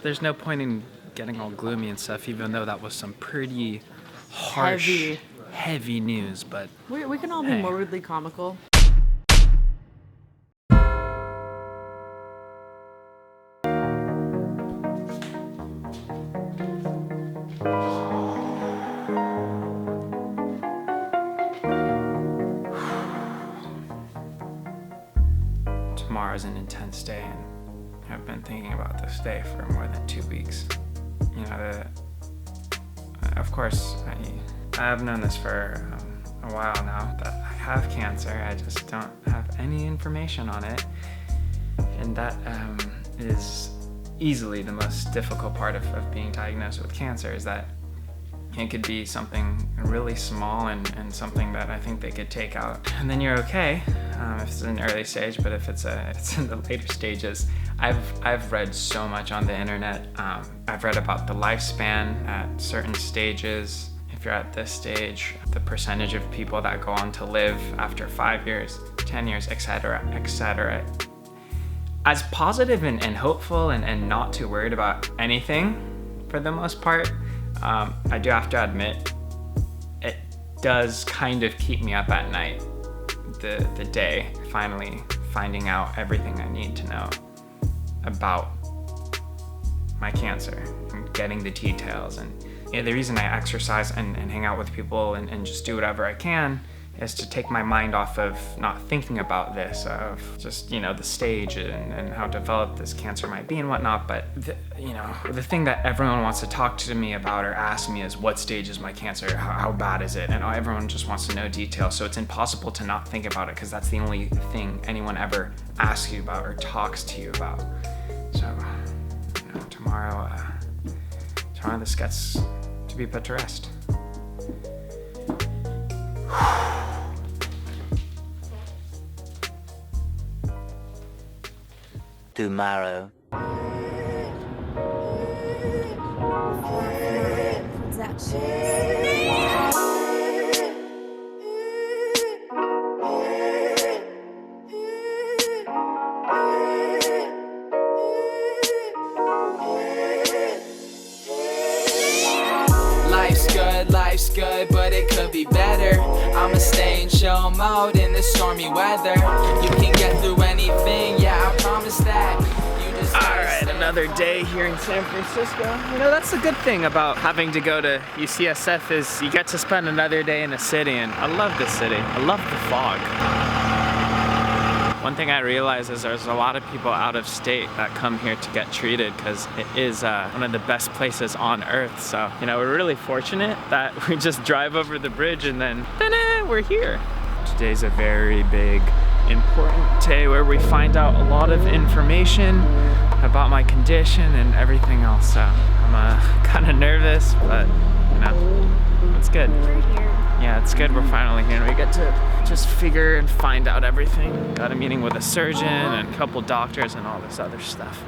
there's no point in getting all gloomy and stuff, even though that was some pretty harsh, heavy news. But we can all be morbidly comical. Tomorrow's an intense day, and I've been thinking about this day for more than 2 weeks. You know, of course, I've known this for a while now, that I have cancer. I just don't have any information on it. And that is easily the most difficult part of being diagnosed with cancer, is that it could be something really small and something that I think they could take out, and then you're okay if it's an early stage. But if it's in the later stages, I've read so much on the internet. I've read about the lifespan at certain stages. If you're at this stage, the percentage of people that go on to live after 5 years, 10 years, etc., etc. As positive and hopeful and not too worried about anything for the most part, I do have to admit, it does kind of keep me up at night, the day, finally finding out everything I need to know about my cancer and getting the details. And the reason I exercise and hang out with people and just do whatever I can is to take my mind off of not thinking about this, of just, the stage and how developed this cancer might be and whatnot. But, the thing that everyone wants to talk to me about or ask me is, what stage is my cancer? How bad is it? And everyone just wants to know details. So it's impossible to not think about it, because that's the only thing anyone ever asks you about or talks to you about. So, tomorrow this gets to be put to rest. Tomorrow. Life's good, but it could be better. I'ma stay in chill mode in the stormy weather. You can get through anything, yeah, I promise that. Alright, another day here in San Francisco. That's the good thing about having to go to UCSF, is you get to spend another day in a city, and I love this city. I love the fog. One thing I realize is there's a lot of people out of state that come here to get treated, because it is one of the best places on earth. So, we're really fortunate that we just drive over the bridge and then ta-da, we're here. Today's a very big, important day where we find out a lot of information about my condition and everything else. So I'm kind of nervous, but it's good. We're here. Yeah, it's good. We're finally here, and we get to just figure and find out everything. Got a meeting with a surgeon and a couple doctors and all this other stuff.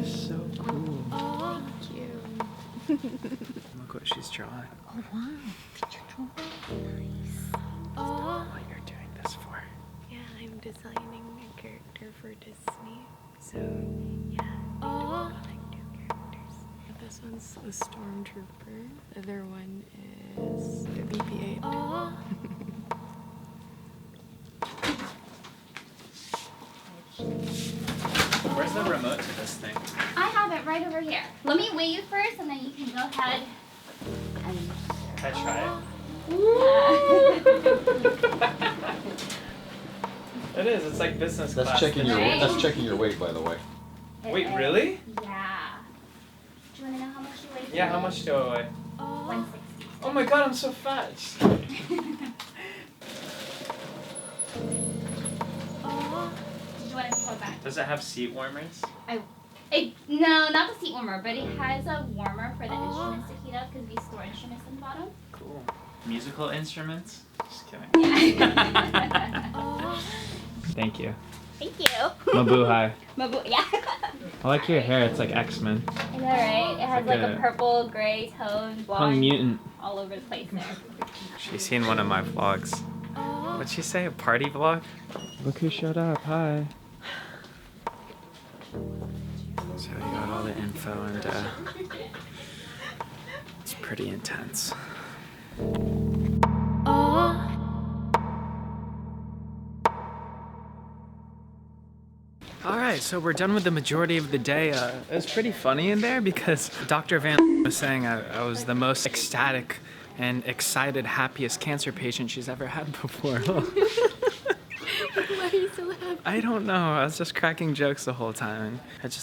So cool. Oh, thank you. Look what she's drawing. Oh, wow. Did you draw that? Nice. Oh. What you're doing this for? Yeah, I'm designing a character for Disney. So, yeah, I like new characters. This one's a stormtrooper. The other one is a BB-8. Where's the remote to this thing? I have it right over here. Let me weigh you first, and then you can go ahead and... Can I try it? It is. It's like business class. That's checking your weight, by the way. Wait, really? Yeah. Do you want to know how much you weigh? Yeah, how much do I weigh? 160. Oh my god, I'm so fat. Did you want to pull it back? Does it have seat warmers? No, not the seat warmer, but it has a warmer for the instruments to heat up because we store instruments in the bottom. Cool. Musical instruments? Just kidding. Yeah. Thank you. Thank you. Mabuhay. Yeah. I like your hair. It's like X-Men. I know, right? It has like like a purple, gray tone, Hung blonde, mutant. all over the place there. She's seen one of my vlogs. What'd she say? A party vlog? Look who showed up. Hi. So we got all the info and it's pretty intense. Alright, so we're done with the majority of the day. It was pretty funny in there because Dr. Van was saying I was the most ecstatic and excited, happiest cancer patient she's ever had before. Why are you so happy? I don't know. I was just cracking jokes the whole time.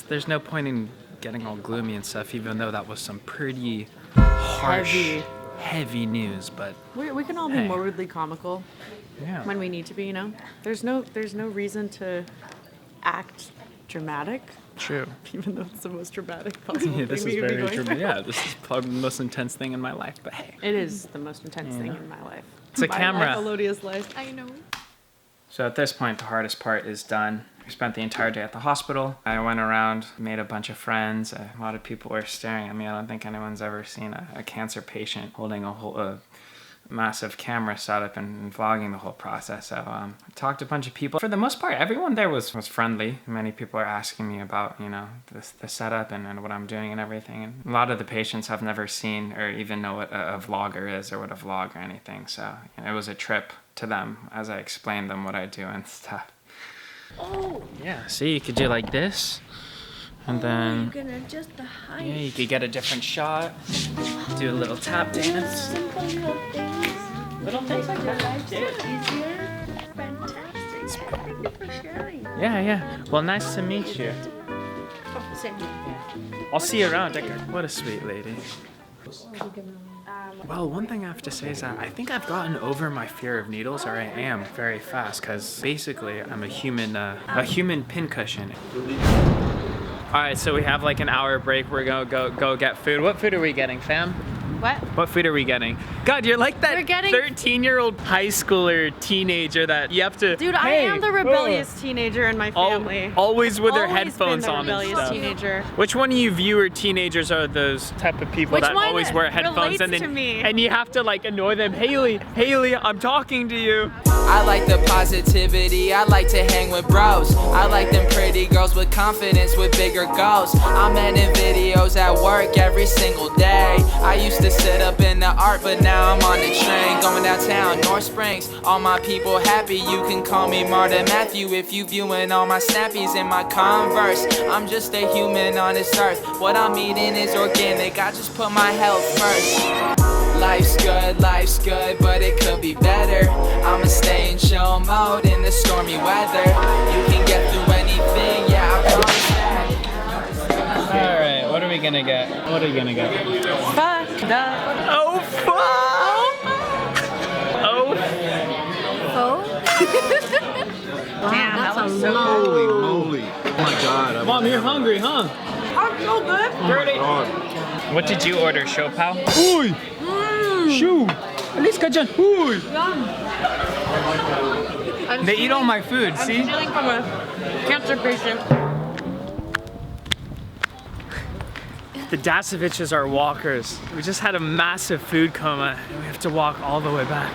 There's no point in getting all gloomy and stuff, even though that was some pretty harsh, heavy news. But we can all be hey. morbidly comical yeah, when we need to be, you know? There's no reason to act dramatic, true. even though it's the most dramatic possible Yeah, this thing is we could be very going true. through. Yeah, this is probably the most intense thing in my life. But hey, It is the most intense thing Yeah. in my life. It's a My camera. life, Elodia's life. I know. so at this point, the hardest part is done. We spent the entire day at the hospital. I went around, made a bunch of friends. A lot of people were staring at me. I don't think anyone's ever seen a cancer patient holding a massive camera setup and vlogging the whole process. So I talked to a bunch of people. For the most part, everyone there was friendly. Many people are asking me about, you know, the setup and what I'm doing and everything. And a lot of the patients have never seen or even know what a vlogger is or what a vlog or anything. So you know, it was a trip to them as I explained them what I do and stuff. Oh, Yeah, see, you could do like this. And then you can adjust the height. yeah, you could get a different shot. Do a little tap dance. Simple little things. Little things like Your that. life's so easier. Fantastic. Thank you for sharing. Yeah. Well, nice to meet you. Oh, same here. I'll see you around, Dicker. What a sweet lady. Well, one thing I have to say is that I think I've gotten over my fear of needles, or I am very fast, because basically I'm a human pincushion. All right, so we have like an hour break. We're gonna go get food. What food are we getting, fam? What food are we getting? God, you're like that We're getting- 13-year-old high schooler teenager that you have to. Dude, I Hey, am the rebellious teenager in my family. Always with their Always been headphones the on and rebellious stuff. teenager. Which one of you viewer teenagers are those type of people Which that one always wear headphones relates and then to me? and you have to like annoy them? Haley, I'm talking to you. I like the positivity, I like to hang with bros. I like them pretty girls with confidence, with bigger goals. I'm editing videos at work every single day. I used to sit up in the art, but now I'm on the train going downtown, North Springs. All my people happy, you can call me Martin Matthew if you viewing all my snappies in my Converse. I'm just a human on this earth, what I'm eating is organic, I just put my health first. Life's good, but it could be better. I'ma stay in chill mode in the stormy weather. You can get through anything, yeah, I promise that. All right, what are we gonna get? What are you gonna get? Fuck the. Oh fuck! Oh. Damn, that was so Holy moly. Oh my god. Mom, you're hungry, huh? I'm so good. Dirty. God. What did you order, Shopal? Uy! Shoo! Aliska Jan! Uy! They eat all my food, see? I'm stealing from a cancer patient. The Dasoviches are walkers. We just had a massive food coma and we have to walk all the way back.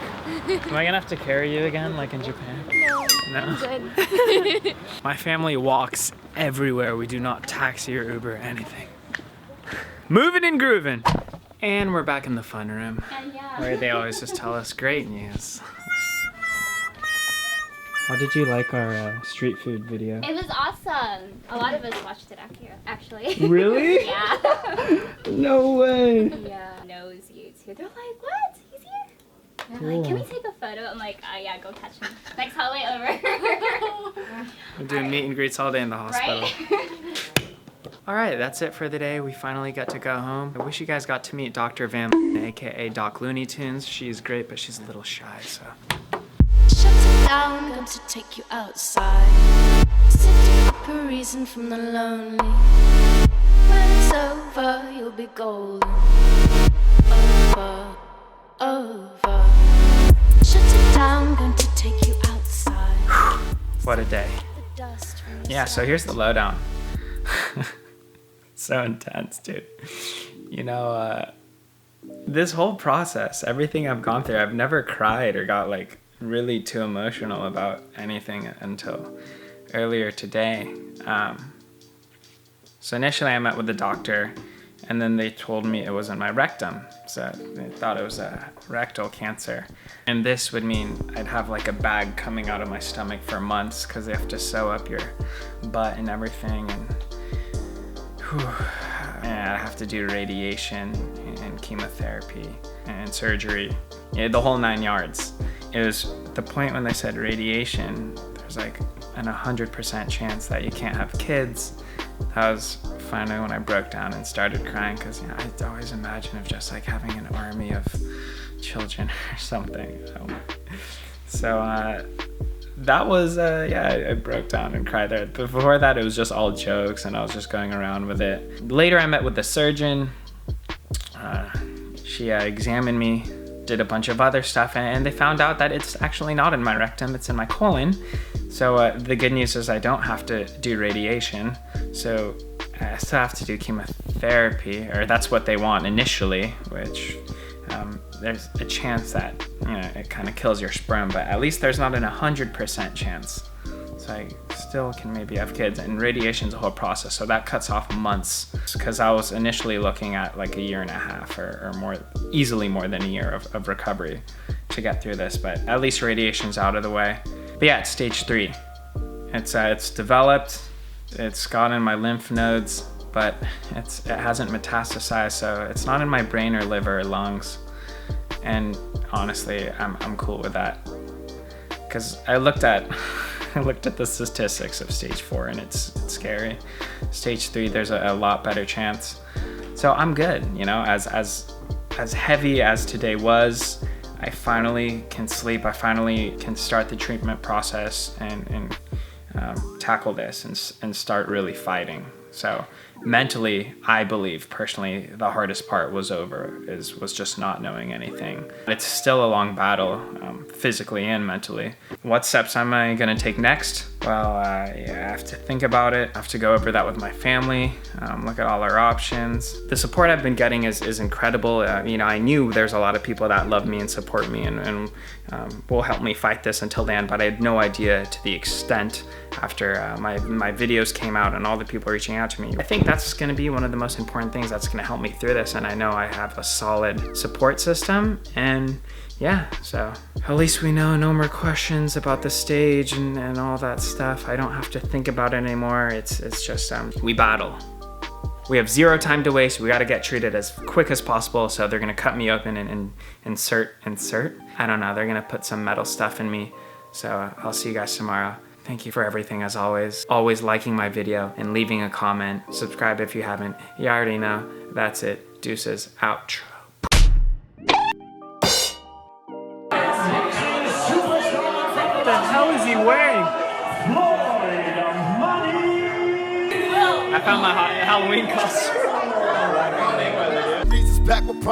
Am I gonna have to carry you again like in Japan? No. Good. My family walks everywhere. We do not taxi or Uber or anything. Moving and grooving. And we're back in the fun room And yeah. where they always just tell us great news. How did you like our street food video? It was awesome. A lot of us watched it actually. Really? Yeah. No way. Yeah. Knows you too. They're like, what? He's here? They're like, can we take a photo? I'm like, yeah, go catch him. Next hallway over. We're doing meet and greets all day in the hospital. Right? All right, that's it for the day. We finally got to go home. I wish you guys got to meet Dr. Van, aka Doc Looney Tunes. She's great, but she's a little shy, so. Shut it down, going to take you outside. Sitting up a reason from the lonely. When it's over, you'll be golden. Over, over. Shut it down, going to take you outside. What a day. The dust from the Yeah, so here's the lowdown. So intense, dude. You know, this whole process, everything I've gone through, I've never cried or got like really too emotional about anything until earlier today. So initially I met with the doctor, and then they told me it was in my rectum. So they thought it was a rectal cancer. And this would mean I'd have like a bag coming out of my stomach for months because they have to sew up your butt and everything. And I have to do radiation and chemotherapy and surgery, the whole 9 yards. It was the point when they said radiation, there's like an 100% chance that you can't have kids. That was finally when I broke down and started crying, because I'd always imagine of just like having an army of children or something. So that was, I broke down and cried there. Before that, it was just all jokes and I was just going around with it. Later, I met with the surgeon. She examined me, did a bunch of other stuff, and they found out that it's actually not in my rectum, it's in my colon. So the good news is I don't have to do radiation. So I still have to do chemotherapy, or that's what they want initially, which there's a chance that it kind of kills your sperm, but at least there's not an 100% chance. So I still can maybe have kids, and radiation's a whole process, so that cuts off months, because I was initially looking at like 1.5 years or more, easily more than a year of recovery to get through this, but at least radiation's out of the way. But yeah, it's stage 3. It's developed, it's got in my lymph nodes, but it hasn't metastasized, so it's not in my brain or liver or lungs. And honestly, I'm cool with that, because I looked at the statistics of stage 4, and it's scary. Stage 3, there's a lot better chance. So I'm good, as heavy as today was, I finally can sleep. I finally can start the treatment process and tackle this and start really fighting. So mentally, I believe personally, the hardest part was was just not knowing anything. It's still a long battle, physically and mentally. What steps am I gonna take next? Well, I have to think about it. I have to go over that with my family, look at all our options. The support I've been getting is incredible. I knew there's a lot of people that love me and support me and will help me fight this until the end, but I had no idea to the extent after my videos came out and all the people reaching out to me. I think that's gonna be one of the most important things that's gonna help me through this, and I know I have a solid support system, and yeah, so at least we know no more questions about the stage and all that stuff. I don't have to think about it anymore. It's just, we battle. We have 0 time to waste. We gotta get treated as quick as possible, so they're gonna cut me open and insert? I don't know, they're gonna put some metal stuff in me. So I'll see you guys tomorrow. Thank you for everything as always. Always liking my video and leaving a comment. Subscribe if you haven't. You already know. That's it. Deuces. Outro. What the hell is he wearing? I found my Halloween costume.